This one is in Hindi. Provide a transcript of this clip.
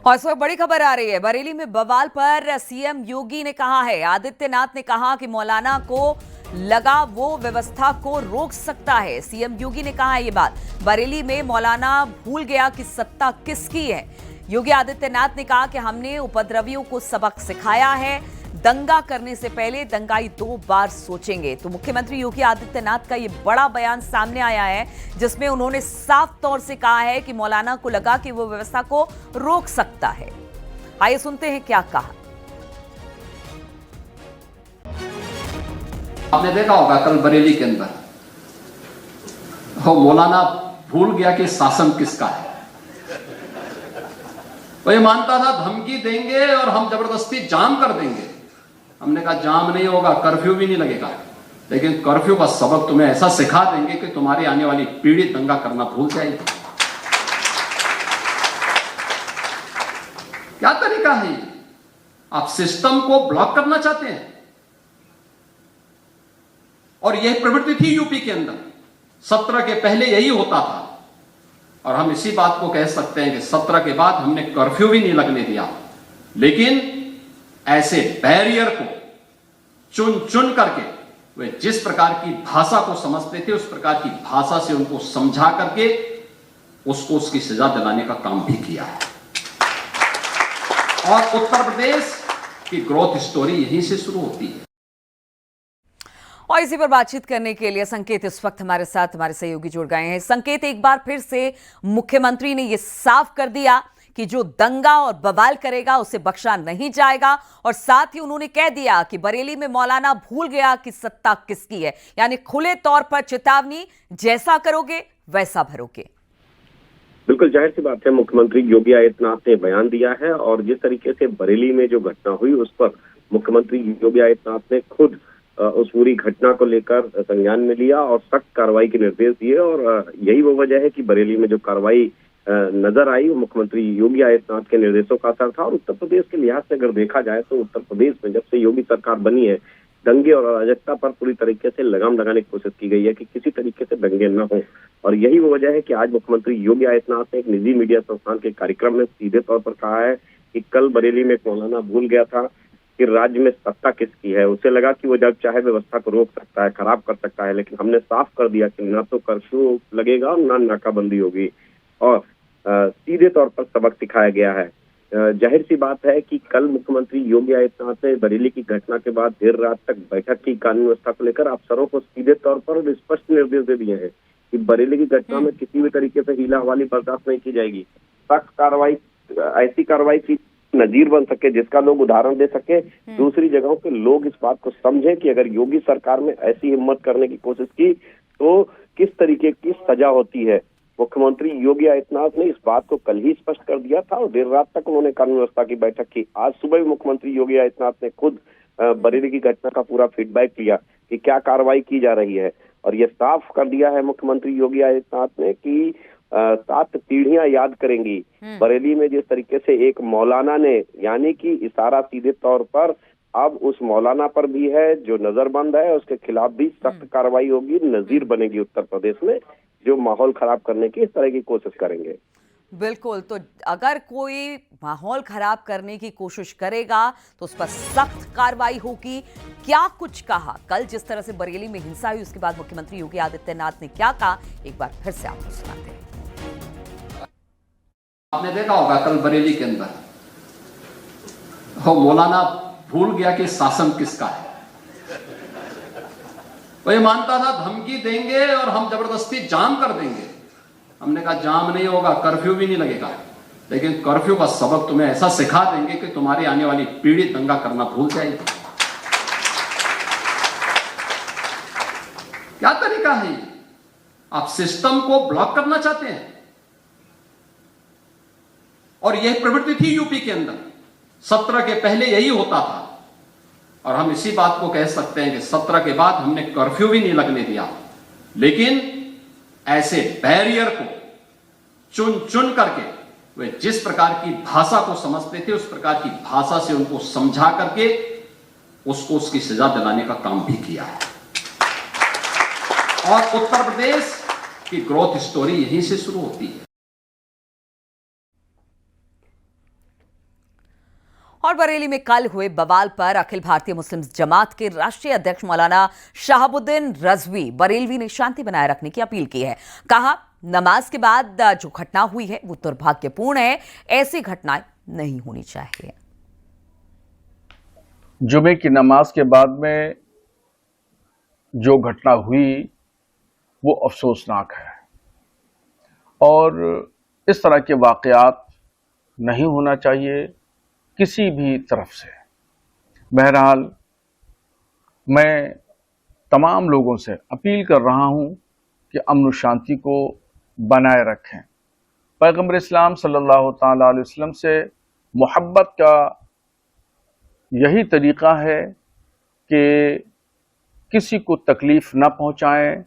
और इस वक्त बड़ी खबर आ रही है। बरेली में बवाल पर सीएम योगी ने कहा है, आदित्यनाथ ने कहा कि मौलाना को लगा वो व्यवस्था को रोक सकता है। सीएम योगी ने कहा है ये बात। बरेली में मौलाना भूल गया कि सत्ता किसकी है। योगी आदित्यनाथ ने कहा कि हमने उपद्रवियों को सबक सिखाया है, दंगा करने से पहले दंगाई 2 बार सोचेंगे। तो मुख्यमंत्री योगी आदित्यनाथ का यह बड़ा बयान सामने आया है, जिसमें उन्होंने साफ तौर से कहा है कि मौलाना को लगा कि वो व्यवस्था को रोक सकता है। आइए सुनते हैं क्या कहा। आपने देखा होगा कल बरेली के अंदर मौलाना भूल गया कि शासन किसका है। वो ये मानता था धमकी देंगे और हम जबरदस्ती जाम कर देंगे। हमने कहा जाम नहीं होगा, कर्फ्यू भी नहीं लगेगा, लेकिन कर्फ्यू का सबक तुम्हें ऐसा सिखा देंगे कि तुम्हारी आने वाली पीढ़ी दंगा करना भूल जाएगी। क्या तरीका है ये? आप सिस्टम को ब्लॉक करना चाहते हैं। और यह प्रवृत्ति थी यूपी के अंदर, 17 के पहले यही होता था। और हम इसी बात को कह सकते हैं कि 17 के बाद हमने कर्फ्यू भी नहीं लगने दिया, लेकिन ऐसे बैरियर को चुन चुन करके वे जिस प्रकार की भाषा को समझते थे, उस प्रकार की भाषा से उनको समझा करके उसको उसकी सजा दिलाने का काम भी किया है। और उत्तर प्रदेश की ग्रोथ स्टोरी यहीं से शुरू होती है। और इसी पर बातचीत करने के लिए संकेत इस वक्त हमारे साथ हमारे सहयोगी जुड़ गए हैं। संकेत, एक बार फिर से मुख्यमंत्री ने यह साफ कर दिया कि जो दंगा और बवाल करेगा उसे बख्शा नहीं जाएगा, और साथ ही उन्होंने कह दिया कि बरेली में मौलाना भूल गया कि सत्ता किसकी है। यानी खुले तौर पर चेतावनी, जैसा करोगे वैसा भरोगे। बिल्कुल जाहिर सी बात है, मुख्यमंत्री योगी आदित्यनाथ ने बयान दिया है और जिस तरीके से बरेली में जो घटना हुई उस पर मुख्यमंत्री योगी आदित्यनाथ ने खुद उस पूरी घटना को लेकर संज्ञान में लिया और सख्त कार्रवाई के निर्देश दिए। और यही वो वजह है कि बरेली में जो कार्रवाई नजर आई वो मुख्यमंत्री योगी आदित्यनाथ के निर्देशों का असर था। और उत्तर प्रदेश के लिहाज से अगर देखा जाए तो उत्तर प्रदेश में जब से योगी सरकार बनी है, दंगे और अराजकता पर पूरी तरीके से लगाम लगाने की कोशिश की गई है कि किसी तरीके से दंगे न हो। और यही वो वजह है कि आज मुख्यमंत्री योगी आदित्यनाथ ने एक निजी मीडिया संस्थान के कार्यक्रम में सीधे तौर पर कहा है कि कल बरेली में मौलाना भूल गया था कि राज्य में सत्ता किसकी है। उसे लगा कि वो जब चाहे व्यवस्था को रोक सकता है, खराब कर सकता है, लेकिन हमने साफ कर दिया कि ना तो कर्फ्यू लगेगा और ना नाकाबंदी होगी। और सीधे तौर पर सबक सिखाया गया है। जाहिर सी बात है कि कल मुख्यमंत्री योगी आदित्यनाथ ने बरेली की घटना के बाद देर रात तक बैठक की कानून व्यवस्था को लेकर अफसरों को सीधे तौर पर स्पष्ट निर्देश दे दिए हैं कि बरेली की घटना में किसी भी तरीके से हीला हवाली बर्दाश्त नहीं की जाएगी। सख्त कार्रवाई, ऐसी कार्रवाई की नजीर बन सके जिसका लोग उदाहरण दे सके, दूसरी जगहों के लोग इस बात को समझे कि अगर योगी सरकार में ऐसी हिम्मत करने की कोशिश की तो किस तरीके की सजा होती है। मुख्यमंत्री योगी आदित्यनाथ ने इस बात को कल ही स्पष्ट कर दिया था और देर रात तक उन्होंने कानून व्यवस्था की बैठक की। आज सुबह भी मुख्यमंत्री योगी आदित्यनाथ ने खुद बरेली की घटना का पूरा फीडबैक लिया कि क्या कार्रवाई की जा रही है। और ये साफ कर दिया है मुख्यमंत्री योगी आदित्यनाथ ने कि 7 पीढ़ियां याद करेंगी बरेली में जिस तरीके से एक मौलाना ने, यानी कि इशारा सीधे तौर पर अब उस मौलाना पर भी है जो नजरबंद है, उसके खिलाफ भी सख्त कार्रवाई होगी, नजीर बनेगी उत्तर प्रदेश में जो माहौल खराब करने की इस तरह की कोशिश करेंगे। बिल्कुल, तो अगर कोई माहौल खराब करने की कोशिश करेगा तो उस पर सख्त कार्रवाई होगी। क्या कुछ कहा कल, जिस तरह से बरेली में हिंसा हुई, उसके बाद मुख्यमंत्री योगी आदित्यनाथ ने क्या कहा, एक बार फिर से आपको सुनाते हैं। आपने देखा होगा कल बरेली के अंदर मौलाना भूल गया कि शासन किसका है। वो ये मानता था धमकी देंगे और हम जबरदस्ती जाम कर देंगे। हमने कहा जाम नहीं होगा, कर्फ्यू भी नहीं लगेगा, लेकिन कर्फ्यू का सबक तुम्हें ऐसा सिखा देंगे कि तुम्हारी आने वाली पीढ़ी दंगा करना भूल जाएगी। क्या तरीका है ये? आप सिस्टम को ब्लॉक करना चाहते हैं। और यह प्रवृत्ति थी यूपी के अंदर, 17 के पहले यही होता था। और हम इसी बात को कह सकते हैं कि 17 के बाद हमने कर्फ्यू भी नहीं लगने दिया, लेकिन ऐसे बैरियर को चुन चुन करके वे जिस प्रकार की भाषा को समझते थे, उस प्रकार की भाषा से उनको समझा करके उसको उसकी सजा दिलाने का काम भी किया है। और उत्तर प्रदेश की ग्रोथ स्टोरी यहीं से शुरू होती है। और बरेली में कल हुए बवाल पर अखिल भारतीय मुस्लिम जमात के राष्ट्रीय अध्यक्ष मौलाना शहाबुद्दीन रजवी बरेलवी ने शांति बनाए रखने की अपील की है। कहा, नमाज के बाद जो घटना हुई है वो दुर्भाग्यपूर्ण है, ऐसी घटनाएं नहीं होनी चाहिए। जुमे की नमाज के बाद में जो घटना हुई वो अफसोसनाक है और इस तरह के वाक़यात नहीं होना चाहिए किसी भी तरफ से। बहरहाल मैं तमाम लोगों से अपील कर रहा हूं कि अमन शांति को बनाए रखें। पैगंबर इस्लाम सल्लल्लाहु ताला अलैहि वसल्लम से मोहब्बत का यही तरीक़ा है कि किसी को तकलीफ़ न पहुंचाएं,